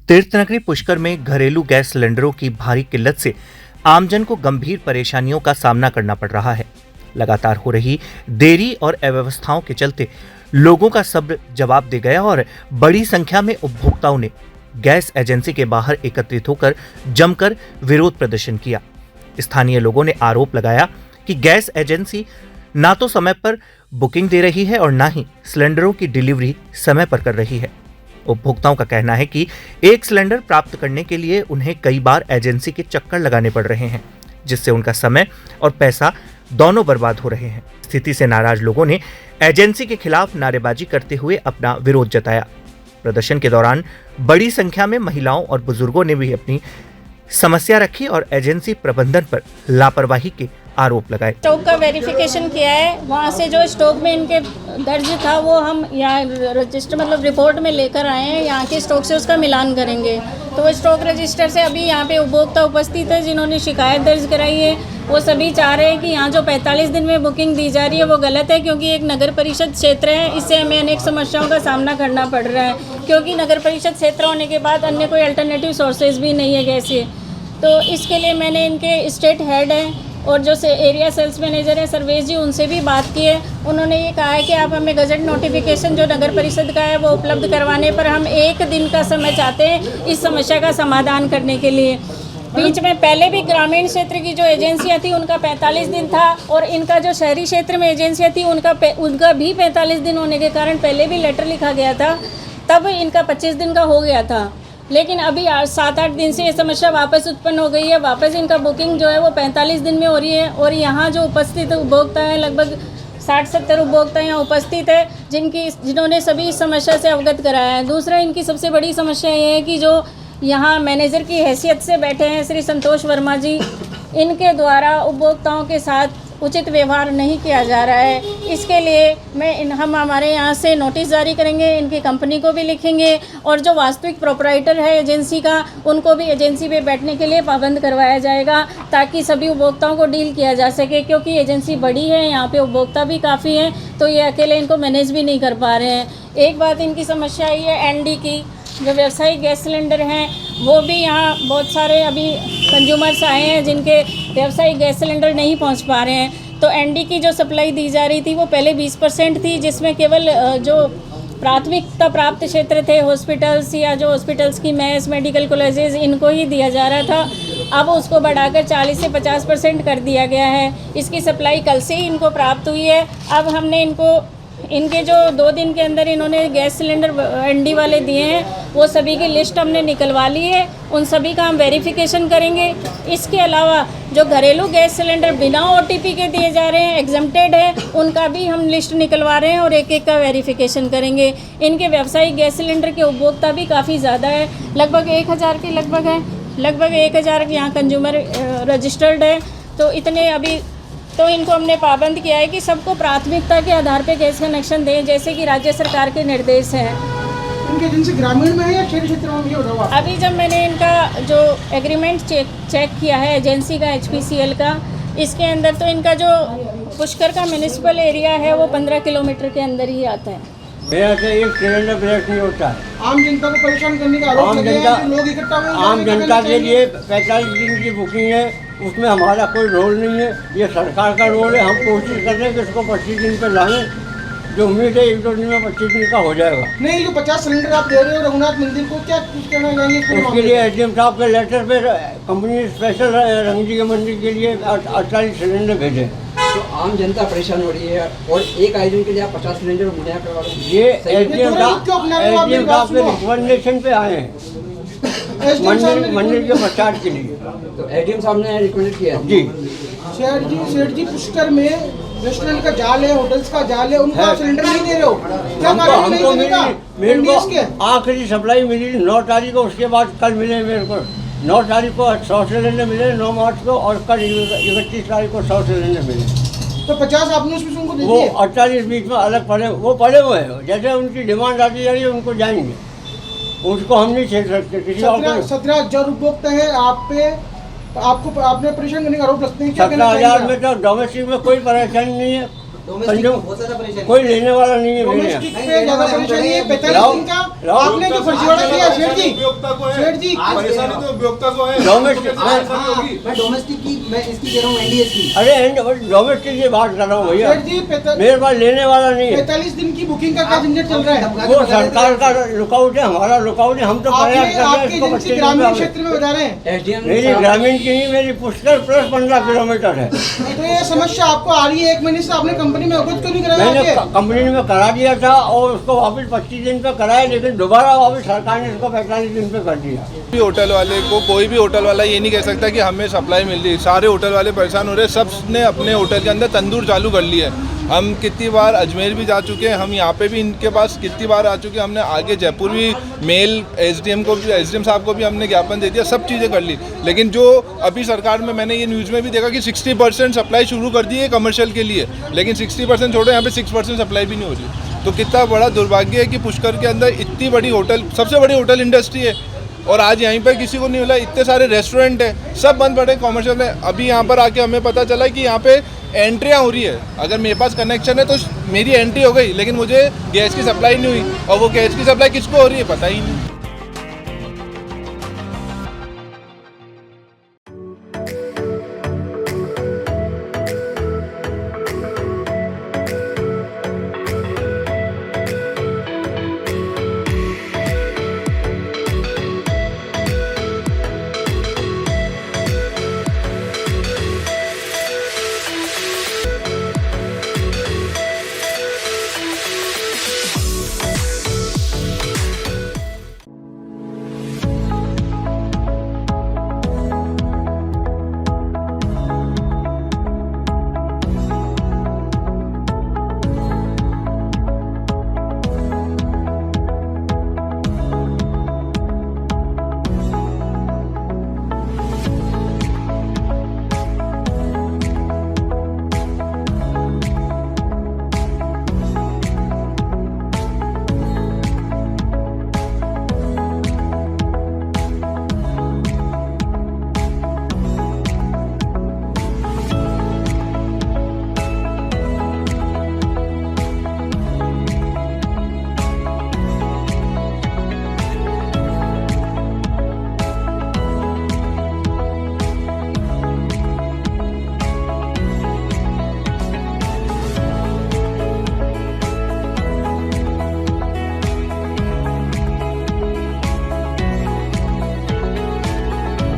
तीर्थनगरी पुष्कर में घरेलू गैस सिलेंडरों की भारी किल्लत से आमजन को गंभीर परेशानियों का सामना करना पड़ रहा है। लगातार हो रही देरी और अव्यवस्थाओं के चलते लोगों का सब्र जवाब दे गया और बड़ी संख्या में उपभोक्ताओं ने गैस एजेंसी के बाहर एकत्रित होकर जमकर विरोध प्रदर्शन किया। स्थानीय लोगों ने आरोप लगाया कि गैस एजेंसी ना तो समय पर बुकिंग दे रही है और ना ही सिलेंडरों की डिलीवरी समय पर कर रही है। उपभोक्ताओं का कहना है कि एक सिलेंडर प्राप्त करने के लिए उन्हें कई बार एजेंसी के चक्कर लगाने पड़ रहे हैं, जिससे उनका समय और पैसा दोनों बर्बाद हो रहे हैं। स्थिति से नाराज लोगों ने एजेंसी के खिलाफ नारेबाजी करते हुए अपना विरोध जताया। प्रदर्शन के दौरान बड़ी संख्या में महिलाओं और बुजुर्गों ने भी अपनी समस्या रखी और एजेंसी प्रबंधन पर लापरवाही के आरोप लगाए। स्टॉक का वेरिफिकेशन किया है, वहाँ से जो स्टॉक में इनके दर्ज था वो हम यहाँ रजिस्टर मतलब रिपोर्ट में लेकर आए हैं। यहाँ के स्टॉक से उसका मिलान करेंगे। तो वो स्टॉक रजिस्टर से अभी यहाँ पे उपभोक्ता उपस्थित है जिन्होंने शिकायत दर्ज कराई है। वो सभी चाह रहे हैं कि यहाँ जो 45 दिन में बुकिंग दी जा रही है वो गलत है, क्योंकि एक नगर परिषद क्षेत्र है। इससे हमें अनेक समस्याओं का सामना करना पड़ रहा है, क्योंकि नगर परिषद क्षेत्र होने के बाद अन्य कोई अल्टरनेटिव सोर्सेज भी नहीं है गैस के। तो इसके लिए मैंने इनके स्टेट हेड हैं और जो एरिया सेल्स मैनेजर है सर्वेश जी, उनसे भी बात की है। उन्होंने ये कहा है कि आप हमें गजट नोटिफिकेशन जो नगर परिषद का है वो उपलब्ध करवाने पर हम 1 दिन का समय चाहते हैं इस समस्या का समाधान करने के लिए। बीच में पहले भी ग्रामीण क्षेत्र की जो एजेंसियां थी उनका 45 दिन था और इनका जो शहरी क्षेत्र में एजेंसियां थी उनका भी 45 दिन होने के कारण पहले भी लेटर लिखा गया था, तब इनका 25 दिन का हो गया था। लेकिन अभी 7-8 दिन से ये समस्या वापस उत्पन्न हो गई है। वापस इनका बुकिंग जो है वो 45 दिन में हो रही है और यहाँ जो उपस्थित उपभोक्ता हैं लगभग 60-70 उपभोक्ता यहाँ उपस्थित है जिन्होंने सभी इस समस्या से अवगत कराया है। दूसरा, इनकी सबसे बड़ी समस्या ये है कि जो यहाँ मैनेजर की हैसियत से बैठे हैं श्री संतोष वर्मा जी, इनके द्वारा उपभोक्ताओं के साथ उचित व्यवहार नहीं किया जा रहा है। इसके लिए हम हमारे यहाँ से नोटिस जारी करेंगे, इनकी कंपनी को भी लिखेंगे और जो वास्तविक प्रोपराइटर है एजेंसी का उनको भी एजेंसी पे बैठने के लिए पाबंद करवाया जाएगा, ताकि सभी उपभोक्ताओं को डील किया जा सके। क्योंकि एजेंसी बड़ी है, यहाँ पे उपभोक्ता भी काफ़ी हैं, तो ये अकेले इनको मैनेज भी नहीं कर पा रहे हैं। एक बात इनकी समस्या ये है एनडी की, जो व्यावसायिक गैस सिलेंडर हैं वो भी यहाँ बहुत सारे अभी कंज्यूमर्स आए हैं जिनके व्यावसायिक गैस सिलेंडर नहीं पहुँच पा रहे हैं। तो एनडी की जो सप्लाई दी जा रही थी वो पहले 20% थी, जिसमें केवल जो प्राथमिकता प्राप्त क्षेत्र थे हॉस्पिटल्स या जो हॉस्पिटल्स की मेस मेडिकल कॉलेजेस इनको ही दिया जा रहा था। अब उसको बढ़ाकर 40 से 50% कर दिया गया है। इसकी सप्लाई कल से ही इनको प्राप्त हुई है। अब हमने इनके जो 2 दिन के अंदर इन्होंने गैस सिलेंडर एनडी वाले दिए हैं वो सभी की लिस्ट हमने निकलवा ली है, उन सभी का हम वेरिफिकेशन करेंगे। इसके अलावा जो घरेलू गैस सिलेंडर बिना ओटीपी के दिए जा रहे हैं, एग्जम्प्टेड है, उनका भी हम लिस्ट निकलवा रहे हैं और एक का वेरिफिकेशन करेंगे। इनके व्यावसायिक गैस सिलेंडर के उपभोक्ता भी काफ़ी ज़्यादा है, लगभग 1000 के लगभग 1000 यहाँ कंज्यूमर रजिस्टर्ड है। तो इतने अभी तो इनको हमने पाबंद किया है कि सबको प्राथमिकता के आधार पर गैस कनेक्शन दें, जैसे कि राज्य सरकार के निर्देश हैं। इनकी एजेंसी ग्रामीण में है या शहरी क्षेत्र में भी हो रहा है? अभी जब मैंने इनका जो एग्रीमेंट चेक किया है एजेंसी का HPCL का, इसके अंदर तो इनका जो पुष्कर का म्यूनिसिपल एरिया है वो 15 किलोमीटर के अंदर ही आता है। मेरा से एक सिलेंडर ब्रेक नहीं होता है। आम जनता को परेशान करने का आरोप लगे हैं कि लोग इकट्ठा हुए आम जनता के लिए 45 दिन की बुकिंग है, उसमें हमारा कोई रोल नहीं है, ये सरकार का रोल है। हम कोशिश कर रहे हैं कि इसको 25 दिन पर लाएं, जो उम्मीद है 1-2 दिन में 25 दिन का हो जाएगा। नहीं, जो 50 सिलेंडर आप दे रहे हो रघुनाथ मंदिर को, क्या कुछ कहना चाहेंगे? उसके लिए एडीएम साहब के लेटर पे कंपनी स्पेशल रंग जी के मंदिर के लिए 48 सिलेंडर भेजे। तो आम जनता परेशान हो रही है और एक आयोजन के लिए आप 50 सिलेंडर मुहैया करवा रहे हैं। ये एडीएम साहब के रिकमेंडेशन पे आए हैं मंदिर के प्रचार के लिए। तो एडीएम साहब ने रिकमेंड किया जी। सेठ जी पुष्कर में रेस्टोरेंट का जाल है, होटल्स का जाल है, उनको आप सिलेंडर नहीं दे रहे हो, क्या कारण नहीं देने का? मेरे को आखिरी सप्लाई मिली 9 तारीख को, उसके बाद कल मिले मेरे को 9 तारीख को 100 सिलेंडर मिले 9 मार्च को, और कल 31 तारीख को 100 सिलेंडर मिले। तो 50 आपने उसमें उनको दे वो दिए? 48 बीच में अलग पड़े हुए हैं। जैसे उनकी डिमांड आती जा रही है उनको जाएंगे, उसको हम नहीं छेड़ सकते। किसी 17,000 उपभोक्ता है आप पे, आपने परेशान करने का आरोप लगते हैं। 17,000 में तो डोमेस्टिक में कोई परेशानी नहीं है, डोमेस्टिक में बहुत ज्यादा परेशानी कोई लेने वाला नहीं है मेरे यहाँ। डोमेस्टिक पे ज्यादा परेशानी है 45 दिन का आपने जो फर्जीवाड़ा किया सेठ जी परेशानी तो उपभोक्ता को है। डोमेस्टिक मैं डोमेस्टिक की मैं इसकी कह रहा हूँ एनडीएस की। अरे डोमेस्टिक की बात कर रहा हूँ भैया, सेठ जी मेरे पास लेने वाला नहीं है। 45 दिन की बुकिंग का क्या झंझट चल रहा है? वो सरकार का लुकआउट है, हमारा लुकआउट है, हम तो प्रयास कर रहे हैं आपकी इसको एजेंसी 25 ग्रामीण दिन में। क्षेत्र में बता रहे हैं। एसडीएम मेरी ग्रामीण की नहीं, मेरी पुष्कर प्लस 15 किलोमीटर है। तो ये समस्या आपको आ रही है 1 महीने से, आपने कंपनी में अवगत क्यों नहीं कराया मैंने आगे? कंपनी में करा दिया था और उसको वापस 25 दिन पे कराया, लेकिन दोबारा वापस सरकार ने इसको 45 दिन पे कर दिया। भी होटल वाले को कोई भी होटल वाला ये नहीं कह सकता कि हमें सप्लाई मिल रही है। सारे होटल वाले परेशान हो रहे हैं, सब ने अपने होटल के अंदर तंदूर चालू कर लिया है। हम कितनी बार अजमेर भी जा चुके हैं, हम यहाँ पे भी इनके पास कितनी बार आ चुके हैं, हमने आगे जयपुर भी मेल एसडीएम साहब को भी हमने ज्ञापन दे दिया, सब चीज़ें कर ली। लेकिन जो अभी सरकार में मैंने ये न्यूज़ में भी देखा कि 60% सप्लाई शुरू कर दी है कमर्शियल के लिए, लेकिन 60% छोड़ो, यहाँ पे 6% सप्लाई भी नहीं हो रही। तो कितना बड़ा दुर्भाग्य है कि पुष्कर के अंदर इतनी बड़ी होटल, सबसे बड़ी होटल इंडस्ट्री है और आज यहीं पर किसी को नहीं मिला। इतने सारे रेस्टोरेंट हैं, सब बंद पड़े कॉमर्शियल में। अभी यहाँ पर आके हमें पता चला कि यहाँ पे एंट्रियाँ हो रही है। अगर मेरे पास कनेक्शन है तो मेरी एंट्री हो गई, लेकिन मुझे गैस की सप्लाई नहीं हुई, और वो गैस की सप्लाई किसको हो रही है पता ही नहीं।